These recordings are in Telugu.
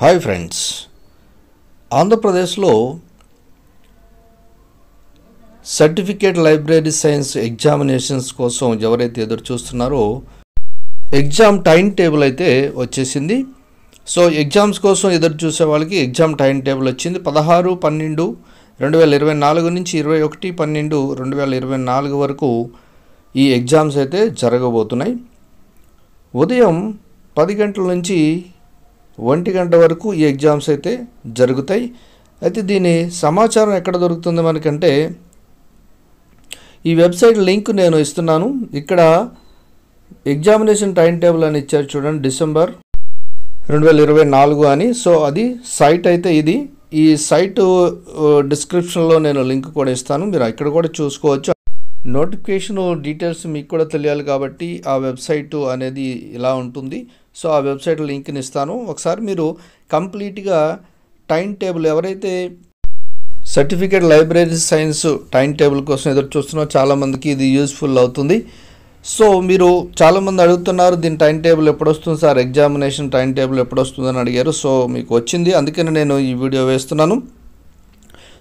హాయ్ ఫ్రెండ్స్, ఆంధ్రప్రదేశ్లో సర్టిఫికేట్ లైబ్రరీ సైన్స్ ఎగ్జామినేషన్స్ కోసం ఎవరైతే ఎదురు చూస్తున్నారో ఎగ్జామ్ టైం టేబుల్ అయితే వచ్చేసింది. సో ఎగ్జామ్స్ కోసం ఎదురు చూసే వాళ్ళకి ఎగ్జామ్ టైం టేబుల్ వచ్చింది. 16/12/2024 నుంచి 21/12/2024 వరకు ఈ ఎగ్జామ్స్ అయితే జరగబోతున్నాయి. ఉదయం 10 గంటల నుంచి 1 గంట వరకు ఈ ఎగ్జామ్స్ అయితే జరుగుతాయి. అయితే దీని సమాచారం ఎక్కడ దొరుకుతుంది మనకంటే ఈ వెబ్సైట్ లింక్ నేను ఇస్తున్నాను. ఇక్కడ ఎగ్జామినేషన్ టైం టేబుల్ అని ఇచ్చారు చూడండి, డిసెంబర్ 2024 అని. సో అది సైట్ అయితే ఇది. ఈ సైట్ డిస్క్రిప్షన్లో నేను లింక్ కూడా ఇస్తాను, మీరు ఇక్కడ కూడా చూసుకోవచ్చు. నోటిఫికేషన్ డీటెయిల్స్ మీకు కూడా తెలియాలి కాబట్టి ఆ వెబ్సైట్ అనేది ఇలా ఉంటుంది. సో ఆ వెబ్సైట్ లింక్ని ఇస్తాను. ఒకసారి మీరు కంప్లీట్గా టైం టేబుల్, ఎవరైతే certificate library science time table కోసం ఎదురు చూస్తున్నారో చాలామందికి ఇది యూస్ఫుల్ అవుతుంది. సో మీరు చాలామంది అడుగుతున్నారు, దీని టైం టేబుల్ ఎప్పుడు వస్తుంది సార్, ఎగ్జామినేషన్ టైం టేబుల్ ఎప్పుడు వస్తుందని అడిగారు. సో మీకు వచ్చింది, అందుకని నేను ఈ వీడియో వేస్తున్నాను.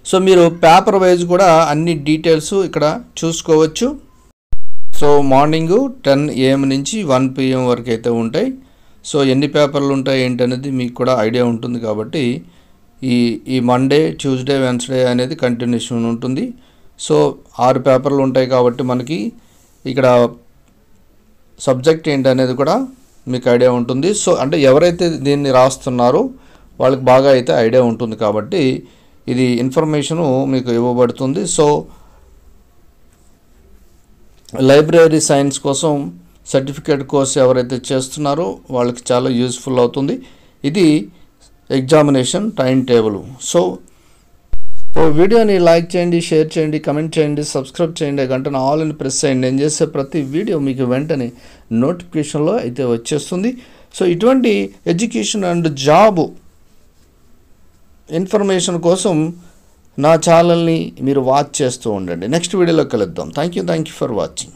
సో మీరు పేపర్ వైజ్ కూడా అన్ని డీటెయిల్స్ ఇక్కడ చూసుకోవచ్చు. సో మార్నింగ్ 10 AM నుంచి 1 PM వరకు అయితే ఉంటాయి. సో ఎన్ని పేపర్లు ఉంటాయి ఏంటనేది మీకు కూడా ఐడియా ఉంటుంది కాబట్టి ఈ మండే, ట్యూస్డే, వెన్స్డే అనేది కంటిన్యూషన్ ఉంటుంది. సో 6 పేపర్లు ఉంటాయి కాబట్టి మనకి ఇక్కడ సబ్జెక్ట్ ఏంటనేది కూడా మీకు ఐడియా ఉంటుంది. సో అంటే ఎవరైతే దీన్ని రాస్తున్నారో వాళ్ళకి బాగా అయితే ఐడియా ఉంటుంది కాబట్టి ఇది ఇన్ఫర్మేషను మీకు ఇవ్వబడుతుంది. సో లైబ్రరీ సైన్స్ కోసం సర్టిఫికేట్ కోర్స్ ఎవరైతే చేస్తున్నారో వాళ్ళకి చాలా యూస్ఫుల్ అవుతుంది. ఇది ఎగ్జామినేషన్ టైం టేబుల్. సో వీడియోని లైక్ చేయండి, షేర్ చేయండి, కమెంట్ చేయండి, సబ్స్క్రైబ్ చేయండి, గంటను ఆల్ అని ప్రెస్ చేయండి. నేను చేసే ప్రతి వీడియో మీకు వెంటనే నోటిఫికేషన్లో అయితే వచ్చేస్తుంది. సో ఇటువంటి ఎడ్యుకేషన్ అండ్ జాబ్ ఇన్ఫర్మేషన్ కోసం నా ఛానల్ని మీరు వాచ్ చేస్తూ ఉండండి. నెక్స్ట్ వీడియోలో కలుద్దాం. Thank you for watching.